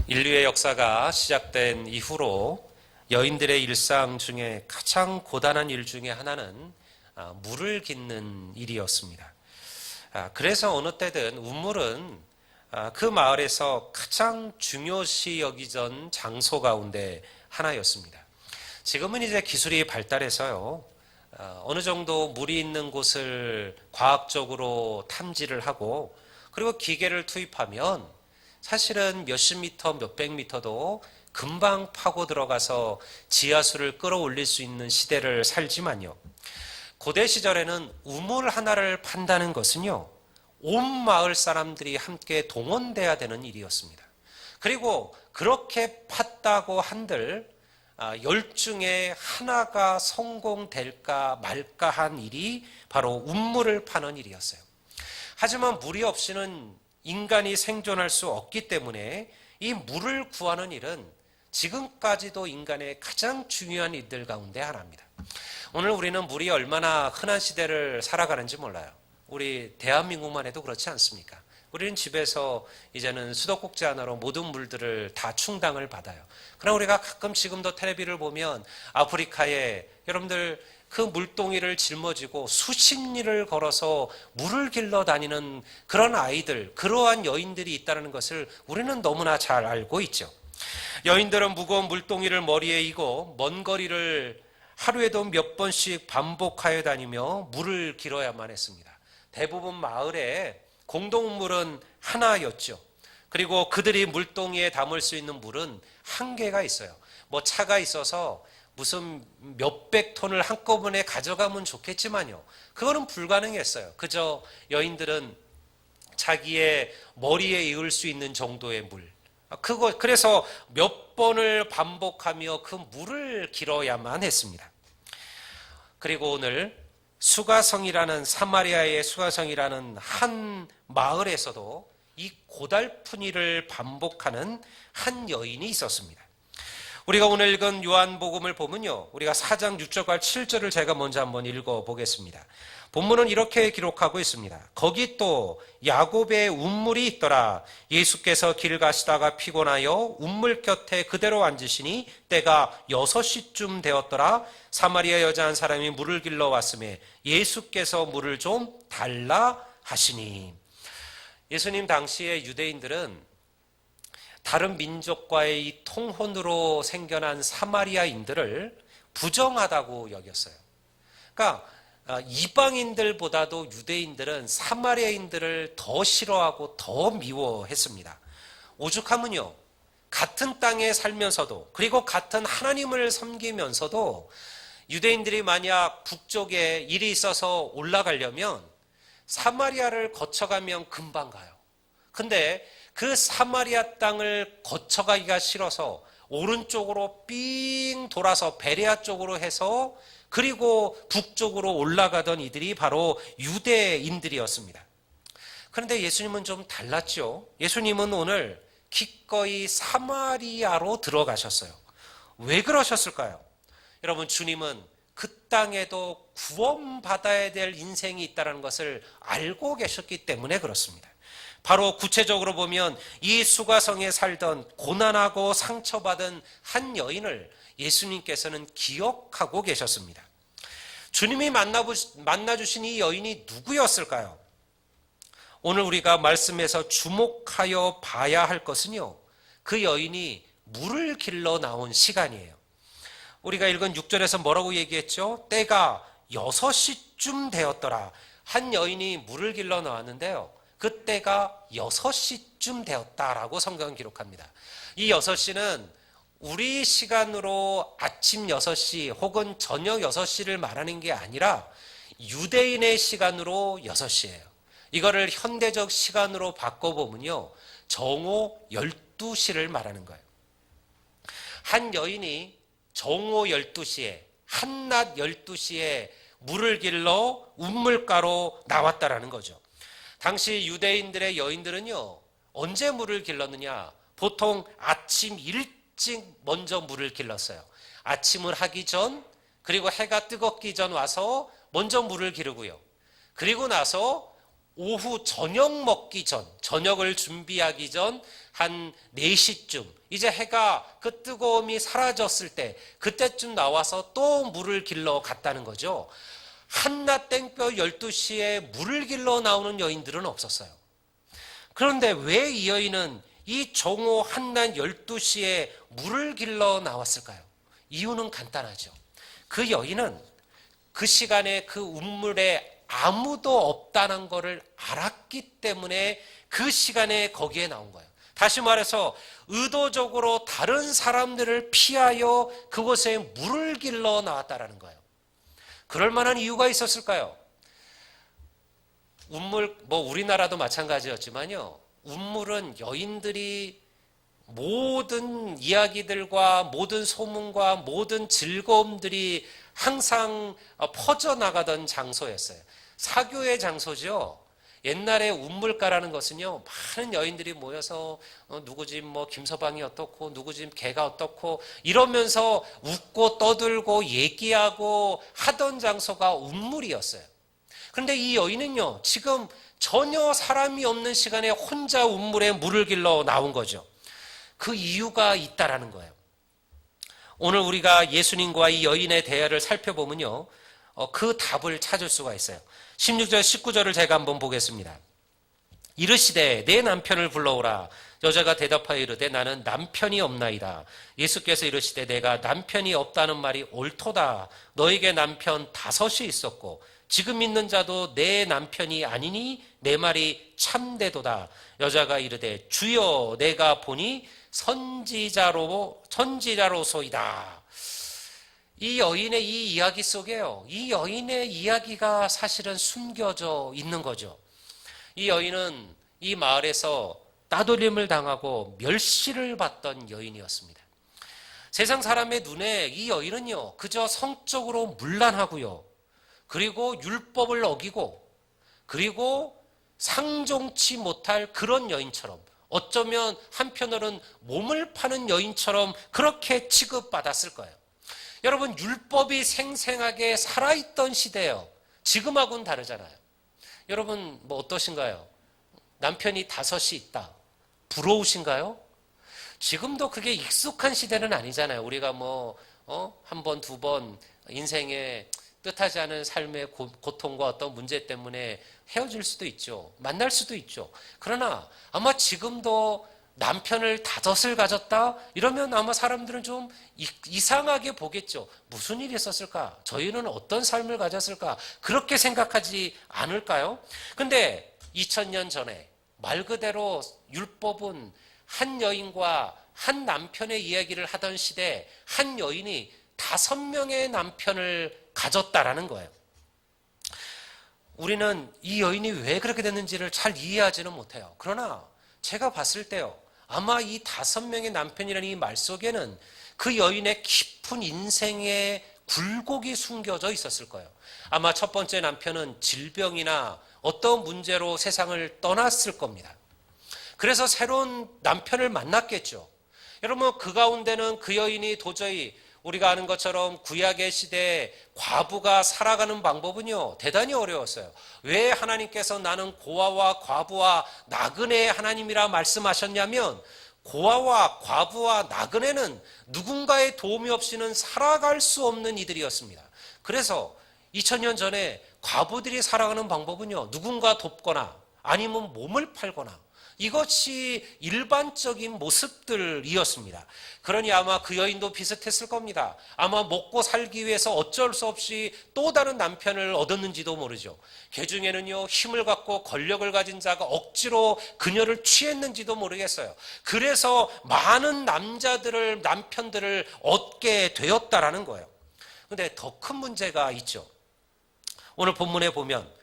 인류의 역사가 시작된 이후로 여인들의 일상 중에 가장 고단한 일 중에 하나는 물을 깃는 일이었습니다. 그래서 어느 때든 우물은 그 마을에서 가장 중요시 여기던 장소 가운데 하나였습니다. 지금은 이제 기술이 발달해서요, 어느 정도 물이 있는 곳을 과학적으로 탐지를 하고 그리고 기계를 투입하면 사실은 몇십 미터, 몇백 미터도 금방 파고 들어가서 지하수를 끌어올릴 수 있는 시대를 살지만요. 고대 시절에는 우물 하나를 판다는 것은요, 온 마을 사람들이 함께 동원돼야 되는 일이었습니다. 그리고 그렇게 팠다고 한들 10중에 하나가 성공될까 말까 한 일이 바로 우물을 파는 일이었어요. 하지만 물이 없이는 인간이 생존할 수 없기 때문에 이 물을 구하는 일은 지금까지도 인간의 가장 중요한 일들 가운데 하나입니다. 오늘 우리는 물이 얼마나 흔한 시대를 살아가는지 몰라요. 우리 대한민국만 해도 그렇지 않습니까? 우리는 집에서 이제는 수도꼭지 하나로 모든 물들을 다 충당을 받아요. 그러나 우리가 가끔 지금도 텔레비를 보면 아프리카에 여러분들 그 물동이를 짊어지고 수십 리를 걸어서 물을 길러 다니는 그런 아이들, 그러한 여인들이 있다는 것을 우리는 너무나 잘 알고 있죠. 여인들은 무거운 물동이를 머리에 이고 먼 거리를 하루에도 몇 번씩 반복하여 다니며 물을 길어야만 했습니다. 대부분 마을에 공동물은 하나였죠. 그리고 그들이 물동이에 담을 수 있는 물은 한계가 있어요. 뭐 차가 있어서 무슨 몇백 톤을 한꺼번에 가져가면 좋겠지만요, 그거는 불가능했어요. 그저 여인들은 자기의 머리에 이을 수 있는 정도의 물, 그래서 몇 번을 반복하며 그 물을 길어야만 했습니다. 그리고 오늘 수가성이라는, 사마리아의 수가성이라는 한 마을에서도 이 고달픈 일을 반복하는 한 여인이 있었습니다. 우리가 오늘 읽은 요한복음을 보면요, 우리가 4장 6절과 7절을 제가 먼저 한번 읽어보겠습니다. 본문은 이렇게 기록하고 있습니다. 거기 또 야곱의 운물이 있더라. 예수께서 길 가시다가 피곤하여 운물 곁에 그대로 앉으시니 때가 6시쯤 되었더라. 사마리아 여자 한 사람이 물을 길러 왔음에 예수께서 물을 좀 달라 하시니. 예수님 당시에 유대인들은 다른 민족과의 이 통혼으로 생겨난 사마리아인들을 부정하다고 여겼어요. 그러니까 이방인들보다도 유대인들은 사마리아인들을 더 싫어하고 더 미워했습니다. 오죽하면요, 같은 땅에 살면서도, 그리고 같은 하나님을 섬기면서도 유대인들이 만약 북쪽에 일이 있어서 올라가려면 사마리아를 거쳐가면 금방 가요. 근데 그 사마리아 땅을 거쳐가기가 싫어서 오른쪽으로 삥 돌아서 베레아 쪽으로 해서 그리고 북쪽으로 올라가던 이들이 바로 유대인들이었습니다. 그런데 예수님은 좀 달랐죠. 예수님은 오늘 기꺼이 사마리아로 들어가셨어요. 왜 그러셨을까요? 여러분, 주님은 그 땅에도 구원받아야 될 인생이 있다는 것을 알고 계셨기 때문에 그렇습니다. 바로 구체적으로 보면 이 수가성에 살던 고난하고 상처받은 한 여인을 예수님께서는 기억하고 계셨습니다. 주님이 만나주신 이 여인이 누구였을까요? 오늘 우리가 말씀에서 주목하여 봐야 할 것은요, 그 여인이 물을 길러 나온 시간이에요. 우리가 읽은 6절에서 뭐라고 얘기했죠? 때가 6시쯤 되었더라. 한 여인이 물을 길러 나왔는데요, 그때가 6시쯤 되었다라고 성경은 기록합니다. 이 6시는 우리 시간으로 아침 6시 혹은 저녁 6시를 말하는 게 아니라 유대인의 시간으로 6시예요. 이거를 현대적 시간으로 바꿔보면요, 정오 12시를 말하는 거예요. 한 여인이 정오 12시에, 한낮 12시에 물을 길러 운물가로 나왔다라는 거죠. 당시 유대인들의 여인들은요, 언제 물을 길렀느냐? 보통 아침 일찍 먼저 물을 길렀어요. 아침을 하기 전, 그리고 해가 뜨겁기 전 와서 먼저 물을 기르고요. 그리고 나서 오후 저녁 먹기 전, 저녁을 준비하기 전 한 4시쯤, 이제 해가 그 뜨거움이 사라졌을 때, 그때쯤 나와서 또 물을 길러 갔다는 거죠. 한낮 땡볕 12시에 물을 길러 나오는 여인들은 없었어요. 그런데 왜 이 여인은 이 정오 한낮 12시에 물을 길러 나왔을까요? 이유는 간단하죠. 그 여인은 그 시간에 그 운물에 아무도 없다는 것을 알았기 때문에 그 시간에 거기에 나온 거예요. 다시 말해서 의도적으로 다른 사람들을 피하여 그곳에 물을 길러 나왔다라는 거예요. 그럴 만한 이유가 있었을까요? 운물, 우리나라도 마찬가지였지만요. 운물은 여인들이 모든 이야기들과 모든 소문과 모든 즐거움들이 항상 퍼져나가던 장소였어요. 사교의 장소죠. 옛날에 운물가라는 것은요, 많은 여인들이 모여서 누구 집 김서방이 어떻고 누구 집 개가 어떻고 이러면서 웃고 떠들고 얘기하고 하던 장소가 운물이었어요. 그런데 이 여인은요, 지금 전혀 사람이 없는 시간에 혼자 운물에 물을 길러 나온 거죠. 그 이유가 있다라는 거예요. 오늘 우리가 예수님과 이 여인의 대화를 살펴보면요, 그 답을 찾을 수가 있어요. 16절 19절을 제가 한번 보겠습니다. 이르시되 내 남편을 불러오라. 여자가 대답하여 이르되 나는 남편이 없나이다. 예수께서 이르시되 내가 남편이 없다는 말이 옳도다. 너에게 남편 5이 있었고 지금 있는 자도 내 남편이 아니니 내 말이 참되도다. 여자가 이르되 주여 내가 보니 선지자로소이다. 이 여인의 이 이야기 속에요, 이 여인의 이야기가 사실은 숨겨져 있는 거죠. 이 여인은 이 마을에서 따돌림을 당하고 멸시를 받던 여인이었습니다. 세상 사람의 눈에 이 여인은요, 그저 성적으로 문란하고요, 그리고 율법을 어기고, 그리고 상종치 못할 그런 여인처럼, 어쩌면 한편으로는 몸을 파는 여인처럼 그렇게 취급받았을 거예요. 여러분, 율법이 생생하게 살아있던 시대예요. 지금하고는 다르잖아요. 여러분, 어떠신가요? 남편이 5이 있다. 부러우신가요? 지금도 그게 익숙한 시대는 아니잖아요. 우리가 한 번, 두 번 인생에 뜻하지 않은 삶의 고통과 어떤 문제 때문에 헤어질 수도 있죠. 만날 수도 있죠. 그러나 아마 지금도 남편을 5을 가졌다? 이러면 아마 사람들은 좀 이상하게 보겠죠. 무슨 일이 있었을까? 저희는 어떤 삶을 가졌을까? 그렇게 생각하지 않을까요? 근데 2000년 전에 말 그대로 율법은 한 여인과 한 남편의 이야기를 하던 시대에 한 여인이 5명의 남편을 가졌다라는 거예요. 우리는 이 여인이 왜 그렇게 됐는지를 잘 이해하지는 못해요. 그러나 제가 봤을 때요, 아마 이 5명의 남편이라는 이 말 속에는 그 여인의 깊은 인생의 굴곡이 숨겨져 있었을 거예요. 아마 첫 번째 남편은 질병이나 어떤 문제로 세상을 떠났을 겁니다. 그래서 새로운 남편을 만났겠죠. 여러분, 그 가운데는 그 여인이 도저히 우리가 아는 것처럼 구약의 시대에 과부가 살아가는 방법은요, 대단히 어려웠어요. 왜 하나님께서 나는 고아와 과부와 나그네의 하나님이라 말씀하셨냐면, 고아와 과부와 나그네는 누군가의 도움이 없이는 살아갈 수 없는 이들이었습니다. 그래서 2000년 전에 과부들이 살아가는 방법은요, 누군가 돕거나 아니면 몸을 팔거나, 이것이 일반적인 모습들이었습니다. 그러니 아마 그 여인도 비슷했을 겁니다. 아마 먹고 살기 위해서 어쩔 수 없이 또 다른 남편을 얻었는지도 모르죠. 그 중에는요, 힘을 갖고 권력을 가진 자가 억지로 그녀를 취했는지도 모르겠어요. 그래서 많은 남편들을 얻게 되었다라는 거예요. 근데 더 큰 문제가 있죠. 오늘 본문에 보면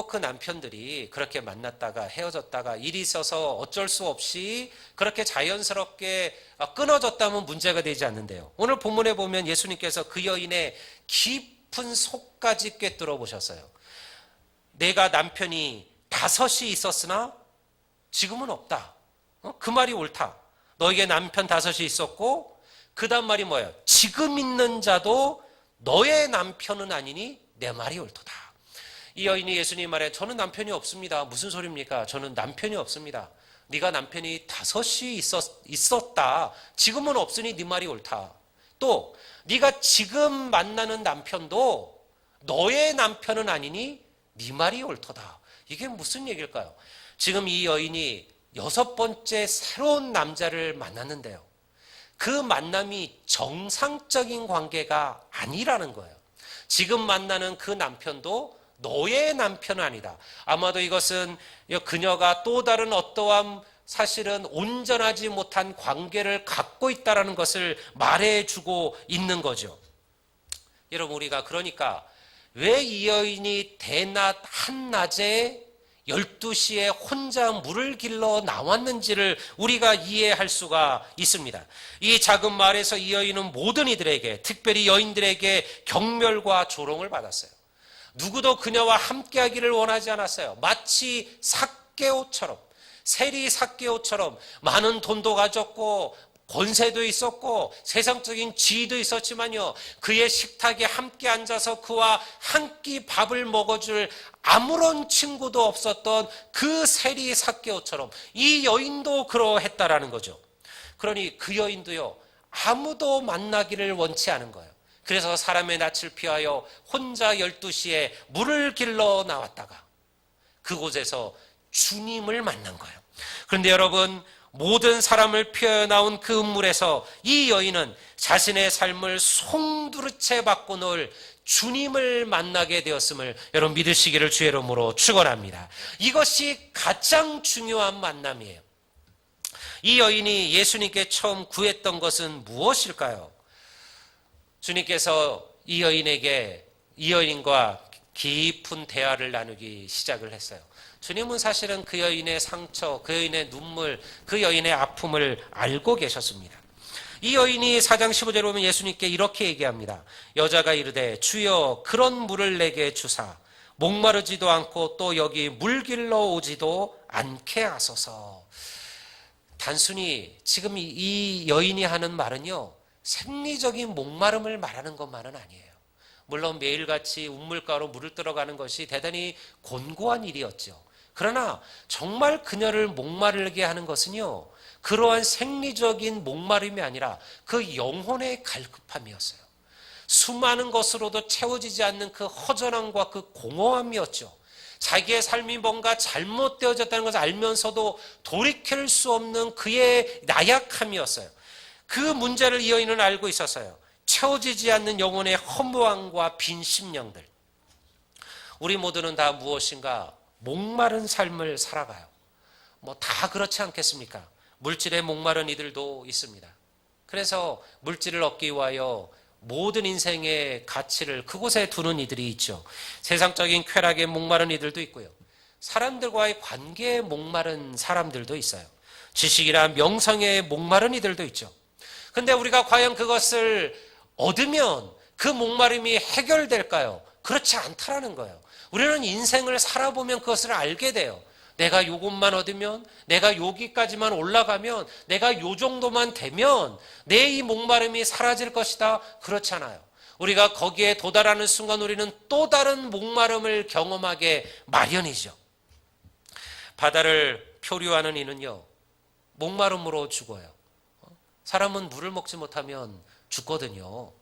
그 남편들이 그렇게 만났다가 헤어졌다가 일이 있어서 어쩔 수 없이 그렇게 자연스럽게 끊어졌다면 문제가 되지 않는데요. 오늘 본문에 보면 예수님께서 그 여인의 깊은 속까지 꿰뚫어 보셨어요. 내가 남편이 5이 있었으나 지금은 없다. 그 말이 옳다. 너에게 남편 5이 있었고, 그 다음 말이 뭐예요? 지금 있는 자도 너의 남편은 아니니 내 말이 옳도다. 이 여인이 예수님 말에 저는 남편이 없습니다. 무슨 소리입니까? 저는 남편이 없습니다. 네가 남편이 5이 있었다. 지금은 없으니 네 말이 옳다. 또 네가 지금 만나는 남편도 너의 남편은 아니니 네 말이 옳도다. 이게 무슨 얘기일까요? 지금 이 여인이 6번째 새로운 남자를 만났는데요. 그 만남이 정상적인 관계가 아니라는 거예요. 지금 만나는 그 남편도 너의 남편은 아니다. 아마도 이것은 그녀가 또 다른 어떠한 사실은 온전하지 못한 관계를 갖고 있다는 것을 말해주고 있는 거죠. 여러분, 우리가 그러니까 왜 이 여인이 대낮 한낮에 12시에 혼자 물을 길러 나왔는지를 우리가 이해할 수가 있습니다. 이 작은 마을에서 이 여인은 모든 이들에게, 특별히 여인들에게 경멸과 조롱을 받았어요. 누구도 그녀와 함께하기를 원하지 않았어요. 마치 삭개오처럼, 세리 삭개오처럼 많은 돈도 가졌고 권세도 있었고 세상적인 지위도 있었지만요, 그의 식탁에 함께 앉아서 그와 한 끼 밥을 먹어줄 아무런 친구도 없었던 그 세리 삭개오처럼 이 여인도 그러했다라는 거죠. 그러니 그 여인도요, 아무도 만나기를 원치 않은 거예요. 그래서 사람의 낯을 피하여 혼자 12시에 물을 길러 나왔다가 그곳에서 주님을 만난 거예요. 그런데 여러분, 모든 사람을 피하여 나온 그 물에서 이 여인은 자신의 삶을 송두리째 바꿔놓을 주님을 만나게 되었음을 여러분 믿으시기를 주의 이름으로 축원합니다. 이것이 가장 중요한 만남이에요. 이 여인이 예수님께 처음 구했던 것은 무엇일까요? 주님께서 이 여인과 깊은 대화를 나누기 시작을 했어요. 주님은 사실은 그 여인의 상처, 그 여인의 눈물, 그 여인의 아픔을 알고 계셨습니다. 이 여인이 4장 15절에 보면 예수님께 이렇게 얘기합니다. 여자가 이르되 주여 그런 물을 내게 주사 목마르지도 않고 또 여기 물 길러 오지도 않게 하소서. 단순히 지금 이 여인이 하는 말은요, 생리적인 목마름을 말하는 것만은 아니에요. 물론 매일같이 운물가로 물을 들어가는 것이 대단히 곤고한 일이었죠. 그러나 정말 그녀를 목마르게 하는 것은요, 그러한 생리적인 목마름이 아니라 그 영혼의 갈급함이었어요. 수많은 것으로도 채워지지 않는 그 허전함과 그 공허함이었죠. 자기의 삶이 뭔가 잘못되어졌다는 것을 알면서도 돌이킬 수 없는 그의 나약함이었어요. 그 문제를 이 여인은 알고 있었어요. 채워지지 않는 영혼의 허무함과 빈 심령들. 우리 모두는 다 무엇인가 목마른 삶을 살아가요. 다 그렇지 않겠습니까? 물질에 목마른 이들도 있습니다. 그래서 물질을 얻기 위하여 모든 인생의 가치를 그곳에 두는 이들이 있죠. 세상적인 쾌락에 목마른 이들도 있고요. 사람들과의 관계에 목마른 사람들도 있어요. 지식이나 명성에 목마른 이들도 있죠. 근데 우리가 과연 그것을 얻으면 그 목마름이 해결될까요? 그렇지 않다라는 거예요. 우리는 인생을 살아보면 그것을 알게 돼요. 내가 요것만 얻으면, 내가 여기까지만 올라가면, 내가 요 정도만 되면 내 이 목마름이 사라질 것이다. 그렇잖아요. 우리가 거기에 도달하는 순간 우리는 또 다른 목마름을 경험하게 마련이죠. 바다를 표류하는 이는요, 목마름으로 죽어요. 사람은 물을 먹지 못하면 죽거든요.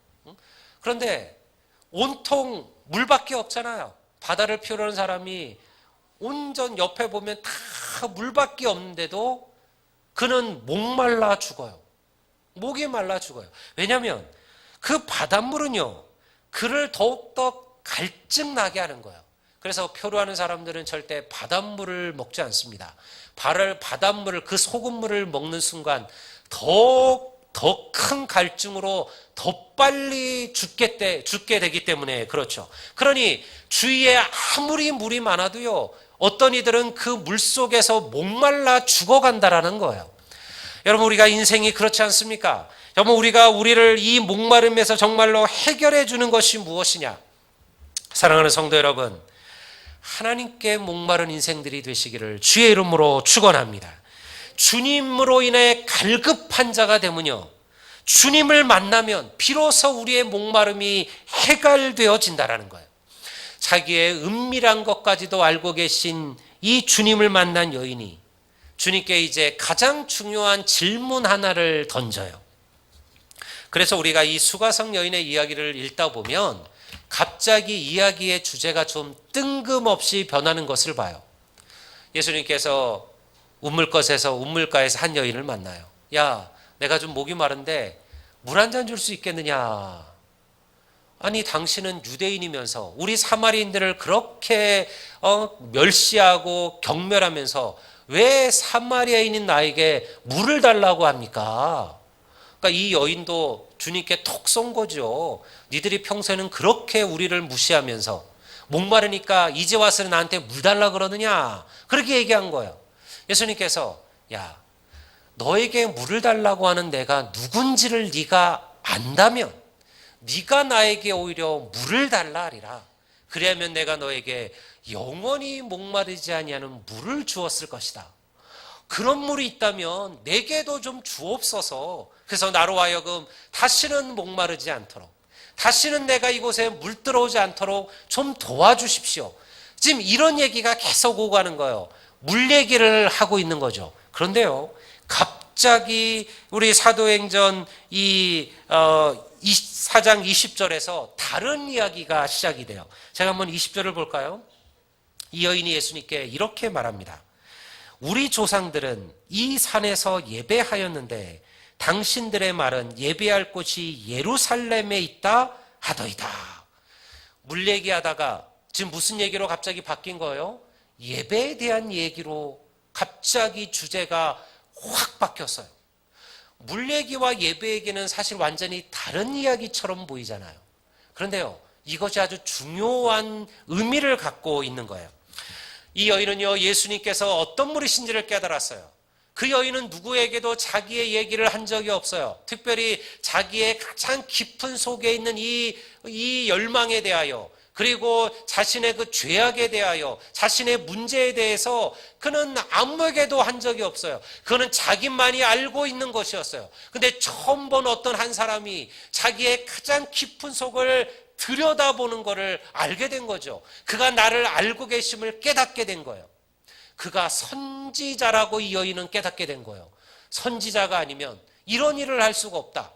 그런데 온통 물밖에 없잖아요. 바다를 표류하는 사람이 온전 옆에 보면 다 물밖에 없는데도 그는 목말라 죽어요. 목이 말라 죽어요. 왜냐하면 그 바닷물은요, 그를 더욱더 갈증나게 하는 거예요. 그래서 표류하는 사람들은 절대 바닷물을 먹지 않습니다. 바닷물을, 그 소금물을 먹는 순간 더 큰 갈증으로 더 빨리 죽게 되기 때문에 그렇죠. 그러니 주위에 아무리 물이 많아도요, 어떤 이들은 그 물 속에서 목말라 죽어간다라는 거예요. 여러분, 우리가 인생이 그렇지 않습니까? 여러분, 우리를 이 목마름에서 정말로 해결해 주는 것이 무엇이냐? 사랑하는 성도 여러분, 하나님께 목마른 인생들이 되시기를 주의 이름으로 축원합니다. 주님으로 인해 갈급한 자가 되면요, 주님을 만나면 비로소 우리의 목마름이 해결되어진다라는 거예요. 자기의 은밀한 것까지도 알고 계신 이 주님을 만난 여인이 주님께 이제 가장 중요한 질문 하나를 던져요. 그래서 우리가 이 수가성 여인의 이야기를 읽다 보면 갑자기 이야기의 주제가 좀 뜬금없이 변하는 것을 봐요. 예수님께서 우물가에서 한 여인을 만나요. 야, 내가 좀 목이 마른데 물 한 잔 줄 수 있겠느냐? 아니, 당신은 유대인이면서 우리 사마리인들을 그렇게 멸시하고 경멸하면서 왜 사마리아인인 나에게 물을 달라고 합니까? 그러니까 이 여인도 주님께 톡 쏜 거죠. 니들이 평소에는 그렇게 우리를 무시하면서 목마르니까 이제 와서 나한테 물 달라 그러느냐? 그렇게 얘기한 거예요. 예수님께서 야, 너에게 물을 달라고 하는 내가 누군지를 네가 안다면 네가 나에게 오히려 물을 달라 하리라. 그래야면 내가 너에게 영원히 목마르지 아니하는 물을 주었을 것이다. 그런 물이 있다면 내게도 좀 주옵소서. 그래서 나로 하여금 다시는 목마르지 않도록, 다시는 내가 이곳에 물 들어오지 않도록 좀 도와주십시오. 지금 이런 얘기가 계속 오고 가는 거예요. 물 얘기를 하고 있는 거죠. 그런데요, 갑자기 우리 사도행전 이 4장 20절에서 다른 이야기가 시작이 돼요. 제가 한번 20절을 볼까요? 이 여인이 예수님께 이렇게 말합니다. 우리 조상들은 이 산에서 예배하였는데 당신들의 말은 예배할 곳이 예루살렘에 있다 하더이다. 물 얘기하다가 지금 무슨 얘기로 갑자기 바뀐 거예요? 예배에 대한 얘기로 갑자기 주제가 확 바뀌었어요. 물 얘기와 예배 얘기는 사실 완전히 다른 이야기처럼 보이잖아요. 그런데요, 이것이 아주 중요한 의미를 갖고 있는 거예요. 이 여인은요, 예수님께서 어떤 분이신지를 깨달았어요. 그 여인은 누구에게도 자기의 얘기를 한 적이 없어요. 특별히 자기의 가장 깊은 속에 있는 이 열망에 대하여, 그리고 자신의 그 죄악에 대하여, 자신의 문제에 대해서 그는 아무에게도 한 적이 없어요. 그는 자기만이 알고 있는 것이었어요. 근데 처음 본 어떤 한 사람이 자기의 가장 깊은 속을 들여다보는 것을 알게 된 거죠. 그가 나를 알고 계심을 깨닫게 된 거예요. 그가 선지자라고 이 여인은 깨닫게 된 거예요. 선지자가 아니면 이런 일을 할 수가 없다.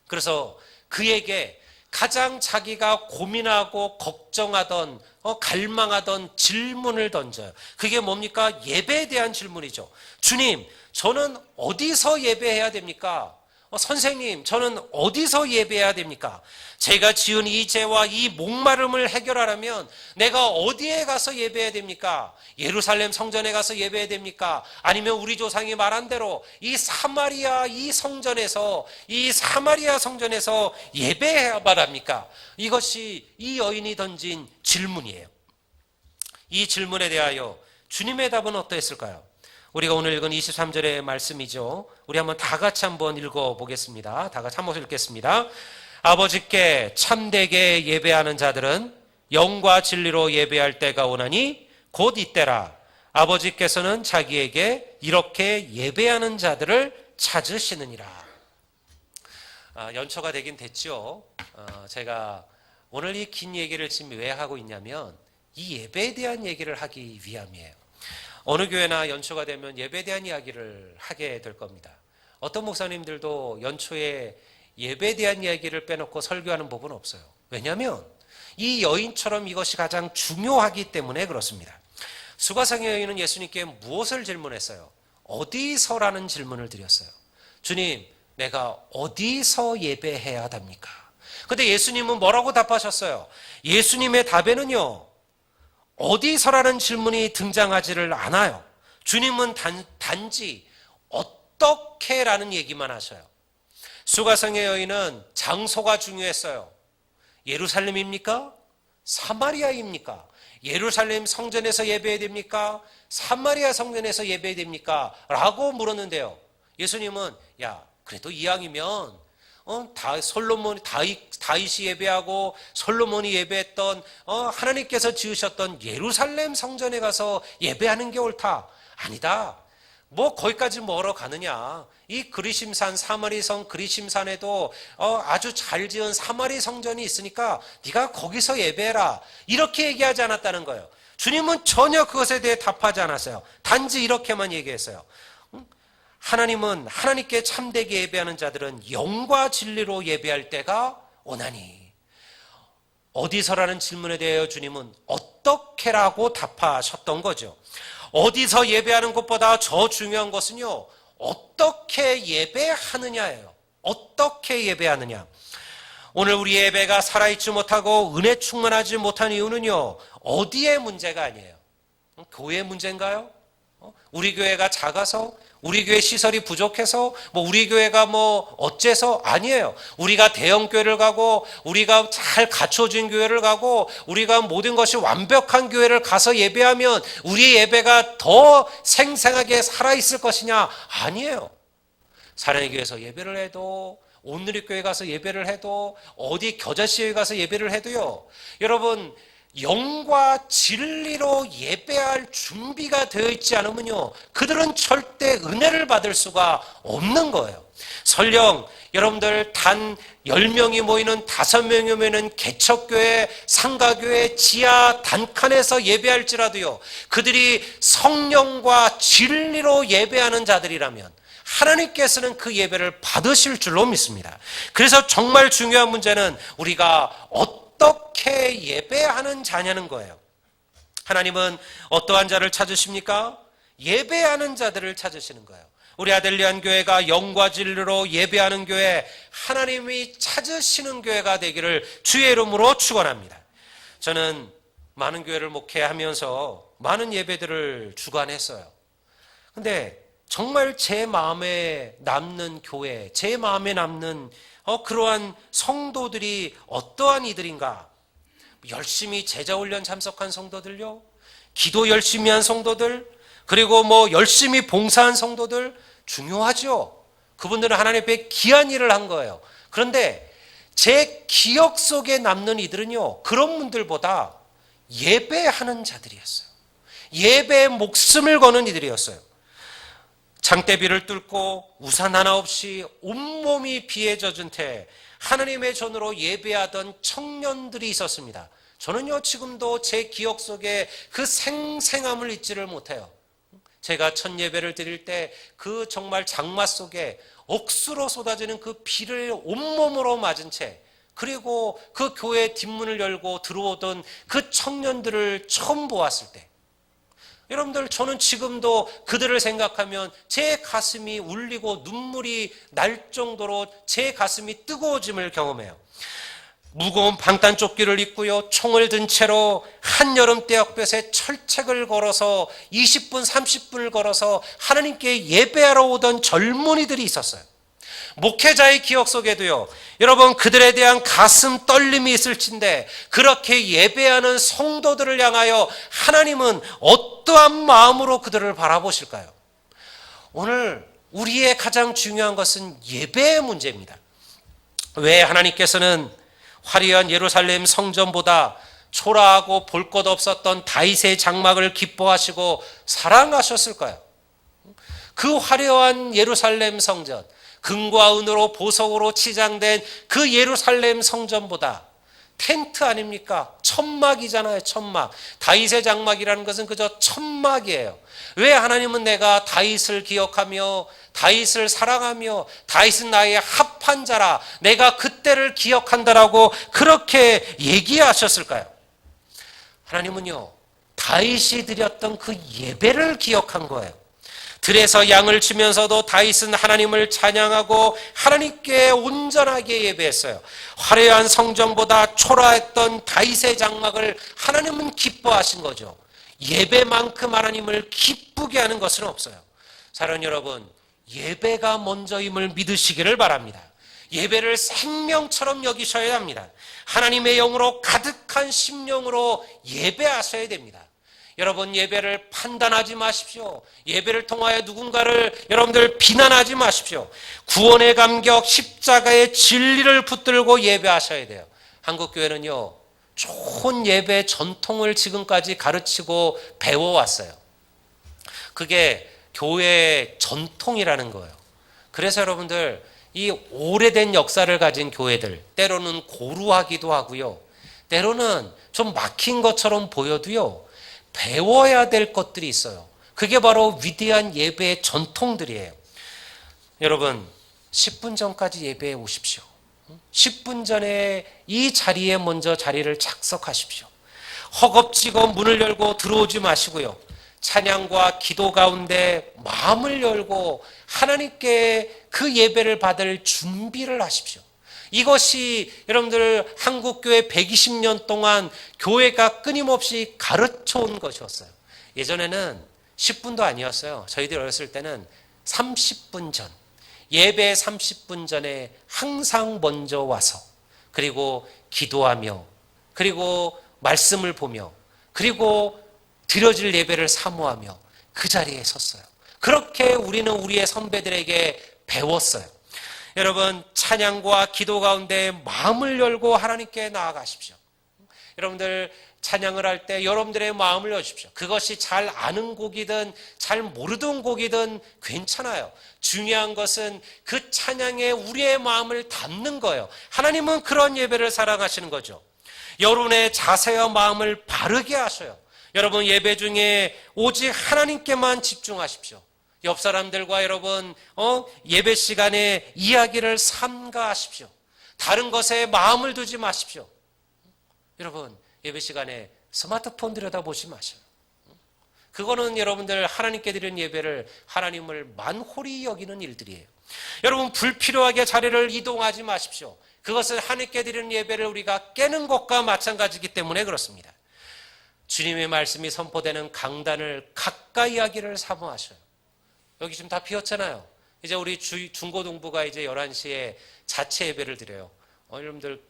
그래서 그에게 가장 자기가 고민하고 걱정하던 갈망하던 질문을 던져요. 그게 뭡니까? 예배에 대한 질문이죠. 주님, 저는 어디서 예배해야 됩니까? 선생님, 저는 어디서 예배해야 됩니까? 제가 지은 이 죄와 이 목마름을 해결하려면 내가 어디에 가서 예배해야 됩니까? 예루살렘 성전에 가서 예배해야 됩니까? 아니면 우리 조상이 말한 대로 이 사마리아 성전에서 예배해야 말합니까? 이것이 이 여인이 던진 질문이에요. 이 질문에 대하여 주님의 답은 어떠했을까요? 우리가 오늘 읽은 23절의 말씀이죠. 우리 한번 다 같이 한번 읽어보겠습니다. 다 같이 한 번 읽겠습니다. 아버지께 참되게 예배하는 자들은 영과 진리로 예배할 때가 오나니 곧 이때라. 아버지께서는 자기에게 이렇게 예배하는 자들을 찾으시느니라. 연초가 되긴 됐죠. 제가 오늘 이 긴 얘기를 지금 왜 하고 있냐면 이 예배에 대한 얘기를 하기 위함이에요. 어느 교회나 연초가 되면 예배에 대한 이야기를 하게 될 겁니다. 어떤 목사님들도 연초에 예배에 대한 이야기를 빼놓고 설교하는 법은 없어요. 왜냐하면 이 여인처럼 이것이 가장 중요하기 때문에 그렇습니다. 수가성의 여인은 예수님께 무엇을 질문했어요? 어디서라는 질문을 드렸어요. 주님, 내가 어디서 예배해야 합니까? 근데 예수님은 뭐라고 답하셨어요? 예수님의 답에는요, 어디서라는 질문이 등장하지를 않아요. 주님은 단지 어떻게라는 얘기만 하셔요. 수가성의 여인은 장소가 중요했어요. 예루살렘입니까? 사마리아입니까? 예루살렘 성전에서 예배해야 됩니까? 사마리아 성전에서 예배해야 됩니까? 라고 물었는데요. 예수님은 야, 그래도 이왕이면 다윗이 예배하고 솔로몬이 예배했던 하나님께서 지으셨던 예루살렘 성전에 가서 예배하는 게 옳다. 아니다. 뭐 거기까지 뭐하러 가느냐. 이 그리심산 사마리성 그리심산에도 아주 잘 지은 사마리 성전이 있으니까 네가 거기서 예배해라. 이렇게 얘기하지 않았다는 거예요. 주님은 전혀 그것에 대해 답하지 않았어요. 단지 이렇게만 얘기했어요. 하나님은 하나님께 참되게 예배하는 자들은 영과 진리로 예배할 때가 오나니. 어디서라는 질문에 대하여 주님은 어떻게라고 답하셨던 거죠. 어디서 예배하는 것보다 더 중요한 것은요, 어떻게 예배하느냐예요. 어떻게 예배하느냐. 오늘 우리 예배가 살아있지 못하고 은혜 충만하지 못한 이유는요, 어디에 문제가 아니에요. 교회 문제인가요? 우리 교회가 작아서? 우리 교회 시설이 부족해서? 우리 교회가 어째서? 아니에요. 우리가 대형 교회를 가고, 우리가 잘 갖춰진 교회를 가고, 우리가 모든 것이 완벽한 교회를 가서 예배하면 우리의 예배가 더 생생하게 살아있을 것이냐? 아니에요. 사랑의 교회에서 예배를 해도, 온누리교회 가서 예배를 해도, 어디 겨자씨에 가서 예배를 해도요, 여러분, 영과 진리로 예배할 준비가 되어 있지 않으면요, 그들은 절대 은혜를 받을 수가 없는 거예요. 설령 여러분들 단 10명이 모이는 5명이 모이는 개척교회, 상가교회 지하 단칸에서 예배할지라도요, 그들이 성령과 진리로 예배하는 자들이라면 하나님께서는 그 예배를 받으실 줄로 믿습니다. 그래서 정말 중요한 문제는 우리가 어떻게 예배하는 자냐는 거예요. 하나님은 어떠한 자를 찾으십니까? 예배하는 자들을 찾으시는 거예요. 우리 아델리안 교회가 영과 진리로 예배하는 교회, 하나님이 찾으시는 교회가 되기를 주의 이름으로 축원합니다. 저는 많은 교회를 목회하면서 많은 예배들을 주관했어요. 근데 정말 제 마음에 남는 교회, 제 마음에 남는 그러한 성도들이 어떠한 이들인가? 열심히 제자훈련 참석한 성도들요, 기도 열심히 한 성도들, 그리고 열심히 봉사한 성도들 중요하죠. 그분들은 하나님 앞에 귀한 일을 한 거예요. 그런데 제 기억 속에 남는 이들은요, 그런 분들보다 예배하는 자들이었어요. 예배에 목숨을 거는 이들이었어요. 장대비를 뚫고 우산 하나 없이 온몸이 비에 젖은 채 하나님의 전으로 예배하던 청년들이 있었습니다. 저는요, 지금도 제 기억 속에 그 생생함을 잊지를 못해요. 제가 첫 예배를 드릴 때 그 정말 장마 속에 억수로 쏟아지는 그 비를 온몸으로 맞은 채, 그리고 그 교회 뒷문을 열고 들어오던 그 청년들을 처음 보았을 때, 여러분들, 저는 지금도 그들을 생각하면 제 가슴이 울리고 눈물이 날 정도로 제 가슴이 뜨거워짐을 경험해요. 무거운 방탄조끼를 입고요, 총을 든 채로 한여름 떼역볕에 철책을 걸어서 20분 30분을 걸어서 하나님께 예배하러 오던 젊은이들이 있었어요. 목회자의 기억 속에도요, 여러분, 그들에 대한 가슴 떨림이 있을진데 그렇게 예배하는 성도들을 향하여 하나님은 어떠한 마음으로 그들을 바라보실까요? 오늘 우리의 가장 중요한 것은 예배의 문제입니다. 왜 하나님께서는 화려한 예루살렘 성전보다 초라하고 볼 것 없었던 다윗의 장막을 기뻐하시고 사랑하셨을까요? 그 화려한 예루살렘 성전, 금과 은으로 보석으로 치장된 그 예루살렘 성전보다 텐트 아닙니까? 천막이잖아요. 천막. 다윗의 장막이라는 것은 그저 천막이에요. 왜 하나님은 내가 다윗을 기억하며 다윗을 사랑하며 다윗은 나의 합한 자라, 내가 그때를 기억한다라고 그렇게 얘기하셨을까요? 하나님은요, 다윗이 드렸던 그 예배를 기억한 거예요. 들에서 양을 치면서도 다윗은 하나님을 찬양하고 하나님께 온전하게 예배했어요. 화려한 성전보다 초라했던 다윗의 장막을 하나님은 기뻐하신 거죠. 예배만큼 하나님을 기쁘게 하는 것은 없어요. 사랑하는 여러분, 예배가 먼저임을 믿으시기를 바랍니다. 예배를 생명처럼 여기셔야 합니다. 하나님의 영으로 가득한 심령으로 예배하셔야 됩니다. 여러분, 예배를 판단하지 마십시오. 예배를 통하여 누군가를 여러분들 비난하지 마십시오. 구원의 감격, 십자가의 진리를 붙들고 예배하셔야 돼요. 한국교회는요, 좋은 예배 전통을 지금까지 가르치고 배워왔어요. 그게 교회의 전통이라는 거예요. 그래서 여러분들 이 오래된 역사를 가진 교회들 때로는 고루하기도 하고요. 때로는 좀 막힌 것처럼 보여도요. 배워야 될 것들이 있어요. 그게 바로 위대한 예배의 전통들이에요. 여러분 10분 전까지 예배에 오십시오. 10분 전에 이 자리에 먼저 자리를 착석하십시오. 허겁지겁 문을 열고 들어오지 마시고요. 찬양과 기도 가운데 마음을 열고 하나님께 그 예배를 받을 준비를 하십시오. 이것이 여러분들 한국교회 120년 동안 교회가 끊임없이 가르쳐 온 것이었어요. 예전에는 10분도 아니었어요. 저희들 어렸을 때는 30분 전, 예배 30분 전에 항상 먼저 와서 그리고 기도하며 그리고 말씀을 보며 그리고 드려질 예배를 사모하며 그 자리에 섰어요. 그렇게 우리는 우리의 선배들에게 배웠어요. 여러분 찬양과 기도 가운데 마음을 열고 하나님께 나아가십시오. 여러분들 찬양을 할 때 여러분들의 마음을 여십시오. 그것이 잘 아는 곡이든 잘 모르던 곡이든 괜찮아요. 중요한 것은 그 찬양에 우리의 마음을 담는 거예요. 하나님은 그런 예배를 사랑하시는 거죠. 여러분의 자세와 마음을 바르게 하셔요. 여러분 예배 중에 오직 하나님께만 집중하십시오. 옆 사람들과 여러분 예배 시간에 이야기를 삼가하십시오. 다른 것에 마음을 두지 마십시오. 여러분 예배 시간에 스마트폰 들여다보지 마세요. 그거는 여러분들 하나님께 드리는 예배를 하나님을 만홀히 여기는 일들이에요. 여러분 불필요하게 자리를 이동하지 마십시오. 그것은 하나님께 드리는 예배를 우리가 깨는 것과 마찬가지이기 때문에 그렇습니다. 주님의 말씀이 선포되는 강단을 가까이 하기를 사모하셔요. 여기 지금 다 비었잖아요. 이제 우리 중고등부가 이제 11시에 자체 예배를 드려요. 여러분들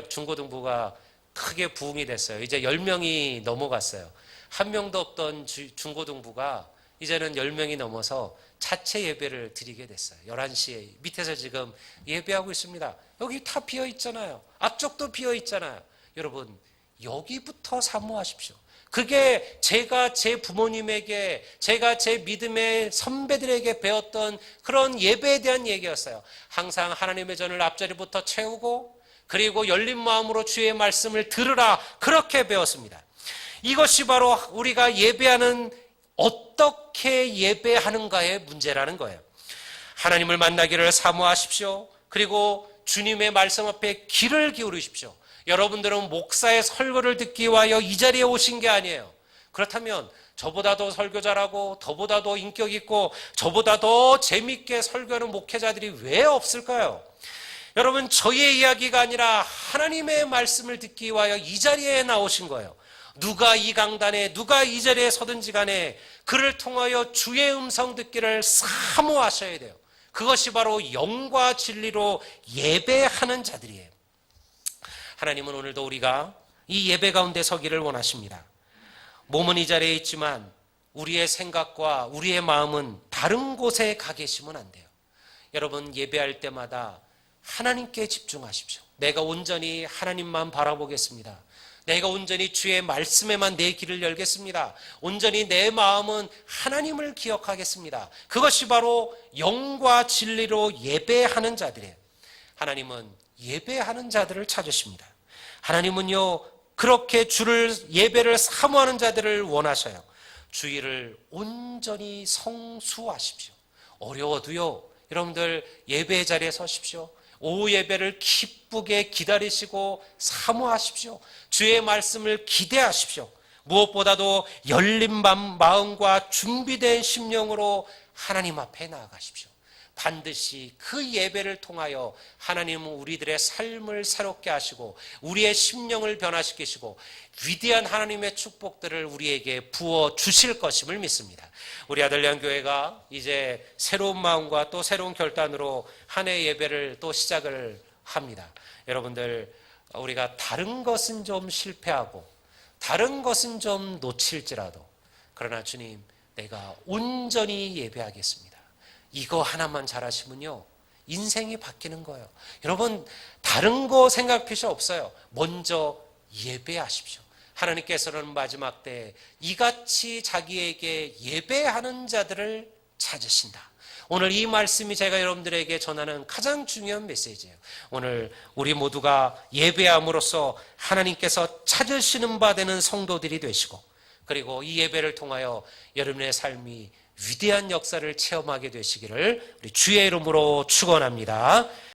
중고등부가 크게 부흥이 됐어요. 이제 10명이 넘어갔어요. 한 명도 없던 중고등부가 이제는 10명이 넘어서 자체 예배를 드리게 됐어요. 11시에 밑에서 지금 예배하고 있습니다. 여기 다 비어 있잖아요. 앞쪽도 비어 있잖아요. 여러분 여기부터 사모하십시오. 그게 제가 제 부모님에게 제가 제 믿음의 선배들에게 배웠던 그런 예배에 대한 얘기였어요. 항상 하나님의 전을 앞자리부터 채우고 그리고 열린 마음으로 주의 말씀을 들으라 그렇게 배웠습니다. 이것이 바로 우리가 예배하는 어떻게 예배하는가의 문제라는 거예요. 하나님을 만나기를 사모하십시오. 그리고 주님의 말씀 앞에 귀를 기울이십시오. 여러분들은 목사의 설교를 듣기 위하여 이 자리에 오신 게 아니에요. 그렇다면 저보다 더 설교 잘하고 저보다 더 인격 있고 저보다 더 재밌게 설교하는 목회자들이 왜 없을까요? 여러분 저희의 이야기가 아니라 하나님의 말씀을 듣기 위하여 이 자리에 나오신 거예요. 누가 이 강단에 누가 이 자리에 서든지 간에 그를 통하여 주의 음성 듣기를 사모하셔야 돼요. 그것이 바로 영과 진리로 예배하는 자들이에요. 하나님은 오늘도 우리가 이 예배 가운데 서기를 원하십니다. 몸은 이 자리에 있지만 우리의 생각과 우리의 마음은 다른 곳에 가 계시면 안 돼요. 여러분 예배할 때마다 하나님께 집중하십시오. 내가 온전히 하나님만 바라보겠습니다. 내가 온전히 주의 말씀에만 내 귀를 열겠습니다. 온전히 내 마음은 하나님을 기억하겠습니다. 그것이 바로 영과 진리로 예배하는 자들이에요. 하나님은 예배하는 자들을 찾으십니다. 하나님은요 그렇게 주를 예배를 사모하는 자들을 원하셔요. 주의를 온전히 성수하십시오. 어려워도요 여러분들 예배 자리에 서십시오. 오후 예배를 기쁘게 기다리시고 사모하십시오. 주의 말씀을 기대하십시오. 무엇보다도 열린 마음과 준비된 심령으로 하나님 앞에 나아가십시오. 반드시 그 예배를 통하여 하나님은 우리들의 삶을 새롭게 하시고 우리의 심령을 변화시키시고 위대한 하나님의 축복들을 우리에게 부어 주실 것임을 믿습니다. 우리 아들양 교회가 이제 새로운 마음과 또 새로운 결단으로 한 해 예배를 또 시작을 합니다. 여러분들 우리가 다른 것은 좀 실패하고 다른 것은 좀 놓칠지라도 그러나 주님 내가 온전히 예배하겠습니다. 이거 하나만 잘하시면요 인생이 바뀌는 거예요. 여러분 다른 거 생각 필요 없어요. 먼저 예배하십시오. 하나님께서는 마지막 때에 이같이 자기에게 예배하는 자들을 찾으신다. 오늘 이 말씀이 제가 여러분들에게 전하는 가장 중요한 메시지예요. 오늘 우리 모두가 예배함으로써 하나님께서 찾으시는 바 되는 성도들이 되시고, 그리고 이 예배를 통하여 여러분의 삶이 위대한 역사를 체험하게 되시기를 우리 주의 이름으로 축원합니다.